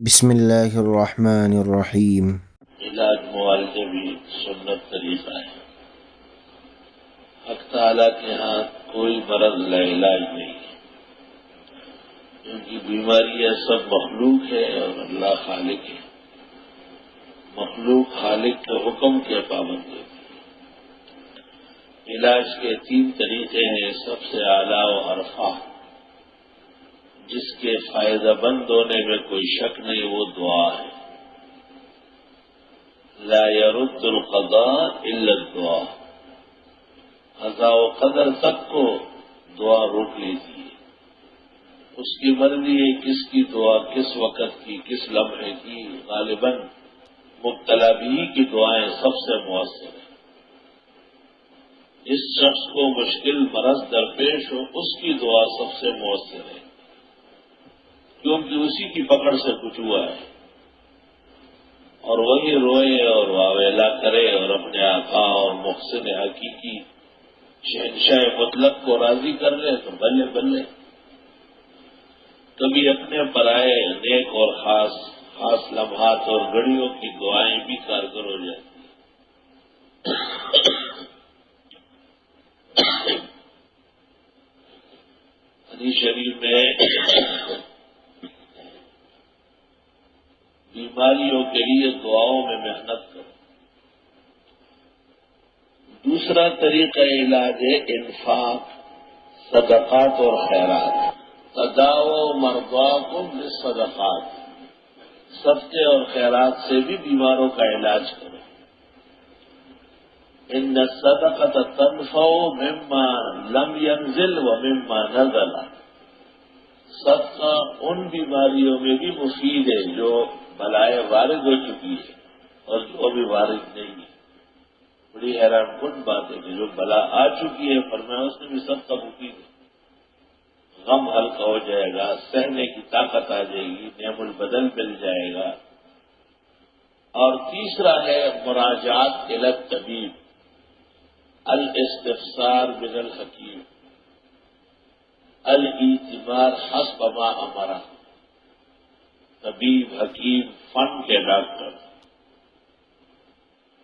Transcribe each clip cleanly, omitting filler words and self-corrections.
بسم اللہ الرحمن الرحیم۔ علاج معالجے بھی سنت طریقہ ہے۔ حق تعالیٰ کے ہاں کوئی مرض لا علاج نہیں ہے، کیونکہ بیماریاں سب مخلوق ہے اور اللہ خالق ہے۔ مخلوق خالق کے حکم کے پابند ہوتی ہے۔ علاج کے 3 طریقے ہیں، سب سے اعلیٰ و ارفع، جس کے فائدہ مند ہونے میں کوئی شک نہیں، وہ دعا ہے۔ لا يرد القضاء الا الدعاء، قضاء و قدر تک کو دعا روک لیتی ہے۔ اس کی مرضی ہے کس کی دعا کس وقت کی کس لمحے کی، غالباً مبتلا بھی کی دعائیں سب سے مؤثر ہیں۔ جس شخص کو مشکل مرض درپیش ہو اس کی دعا سب سے مؤثر ہے، کیونکہ اسی کی پکڑ سے کچھ ہوا ہے، اور وہی روئے اور واویلا کرے اور اپنے آقا اور محسن حقیقی شہنشاہ مطلق کو راضی کر لے تو بلے بلے۔ کبھی اپنے پرائے نیک اور خاص لمحات اور گھڑیوں کی دعائیں بھی کارگر ہو جاتی ہیں۔ حدیث شریف میں بیماریوں کے لیے دعاؤں میں محنت کرو۔ دوسرا طریقہ علاج ہے انفاق، صدقات اور خیرات۔ تداؤ مرضاکم بالصدقات، صدقے اور خیرات سے بھی بیماروں کا علاج کرو۔ ان الصدقۃ تنفع مما لم ينزل ومما نزل، صدقہ ان بیماریوں میں بھی مفید ہے جو بلائے وارد ہو چکی ہے اور جو بھی وارد نہیں ہے۔ بڑی حیران کن بات ہے کہ جو بلا آ چکی ہے فرمایا اس میں بھی صدقہ مفید ہے۔ غم ہلکا ہو جائے گا، سہنے کی طاقت آ جائے گی، نعم البدل مل جائے گا۔ اور تیسرا ہے مراجعات الی الطبیب، الاستفسار من الحکیم، الاعتبار حسب ما امرہ۔ طبیب، حکیم، فن کے ڈاکٹر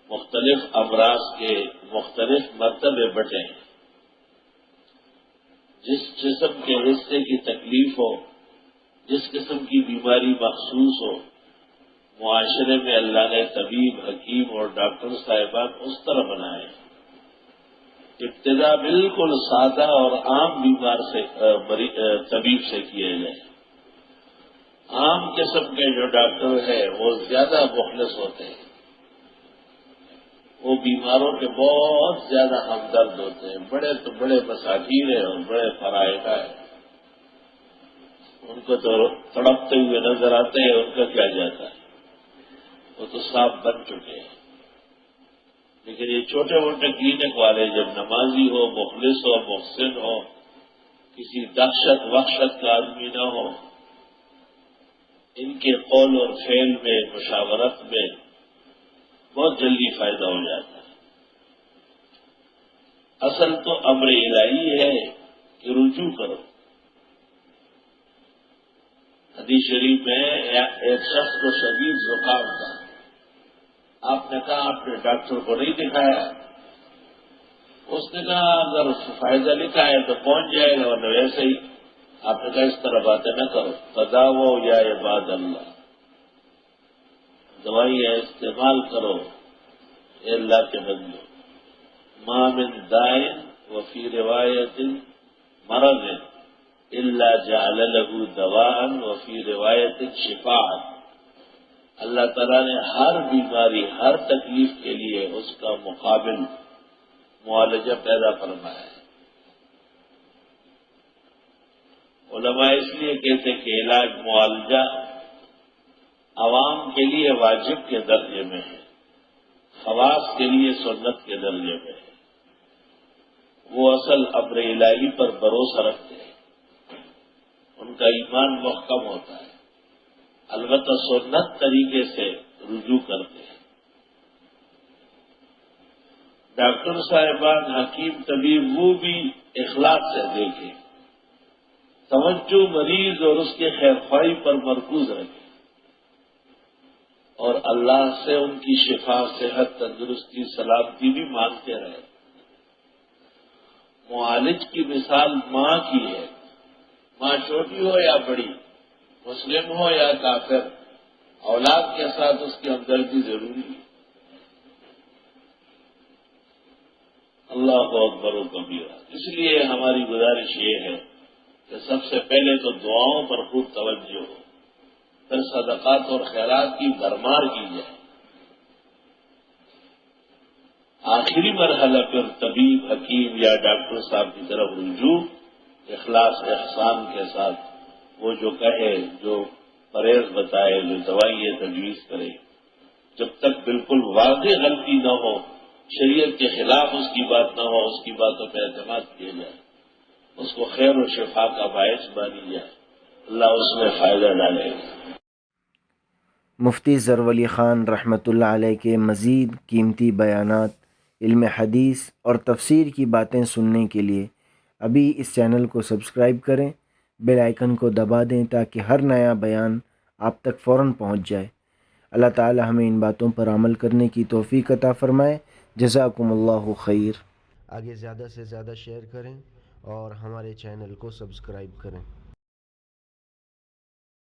مختلف امراض کے مختلف مرتبے بٹے ہیں۔ جس جسم کے حصے کی تکلیف ہو، جس قسم کی بیماری مخصوص ہو، معاشرے میں اللہ نے طبیب، حکیم اور ڈاکٹر صاحبان اس طرح بنائے۔ ابتدا بالکل سادہ اور عام بیمار سے طبیب سے کیے جائے۔ عام قسم کے جو ڈاکٹر ہیں وہ زیادہ مخلص ہوتے ہیں، وہ بیماروں کے بہت زیادہ ہمدرد ہوتے ہیں، بڑے تو بڑے مساکین ہیں اور بڑے فرائضہ ہیں، ان کو تو تڑپتے ہوئے نظر آتے ہیں، ان کا کیا جاتا ہے، وہ تو صاف بن چکے ہیں۔ لیکن یہ چھوٹے موٹے کلینک والے جب نمازی ہو، مخلص ہو، محسن ہو، کسی دہشت وحشت کا آدمی نہ ہو، ان کے قول اور فعل میں مشاورت میں بہت جلدی فائدہ ہو جاتا ہے۔ اصل تو امر الہی ہے کہ رجوع کرو۔ حدیث شریف میں ایک شخص کو شدید زکام تھا، آپ نے کہا آپ نے ڈاکٹر کو نہیں دکھایا؟ اس نے کہا اگر فائدہ لکھا ہے تو پہنچ جائے گا، ورنہ ویسے ہی۔ آپ نے کہا اس طرح باتیں نہ کرو، تداؤ یا عباد اللہ، دوائیاں استعمال کرو اے اللہ کے بندو۔ ما من دائن وفی روایت مرض الا جعل له دواء وفی روایت شفاء، اللہ تعالیٰ نے ہر بیماری ہر تکلیف کے لیے اس کا مقابل معالجہ پیدا فرمایا ہے۔ علماء اس لیے کہتے کہ علاج معالجہ عوام کے لیے واجب کے درجے میں ہے، خواص کے لیے سنت کے درجے میں ہے۔ وہ اصل امر الہی پر بھروسہ رکھتے ہیں، ان کا ایمان محکم ہوتا ہے، البتہ سنت طریقے سے رجوع کرتے ہیں۔ ڈاکٹر صاحبان، حکیم، طبیب وہ بھی اخلاص سے دیکھیں، توجہ مریض اور اس کے خیر خواہی پر مرکوز رکھیں۔ اور اللہ سے ان کی شفا، صحت، تندرستی، سلامتی بھی مانگتے رہے۔ معالج کی مثال ماں کی ہے، ماں چھوٹی ہو یا بڑی، مسلم ہو یا کافر، اولاد کے ساتھ اس کی ہمدردی ضروری ہے۔ اللہ اکبر و کبیرہ۔ اس لیے ہماری گزارش یہ ہے کہ سب سے پہلے تو دعاؤں پر خوب توجہ ہو، پھر صدقات اور خیرات کی بھرمار کی جائے، آخری مرحلہ پھر طبیب، حکیم یا ڈاکٹر صاحب کی طرف رجوع، اخلاص احسان کے ساتھ، وہ جو کہے، جو پرہیز بتائے، جو دوائیں تجویز کرے، جب تک بالکل واضح غلطی نہ ہو، شریعت کے خلاف اس کی بات نہ ہو، اس کی باتوں پہ اعتماد کیا جائے، اس کو خیر و شفا کا باعث بانی جائے، اللہ اس میں فائدہ ڈالے گا۔ مفتی ظفر خان رحمۃ اللہ علیہ کے مزید قیمتی بیانات، علم حدیث اور تفسیر کی باتیں سننے کے لیے ابھی اس چینل کو سبسکرائب کریں، بیل آئیکن کو دبا دیں تاکہ ہر نیا بیان آپ تک فوراً پہنچ جائے۔ اللہ تعالی ہمیں ان باتوں پر عمل کرنے کی توفیق عطا فرمائے۔ جزاکم اللہ خیر۔ آگے زیادہ سے زیادہ شیئر کریں اور ہمارے چینل کو سبسکرائب کریں۔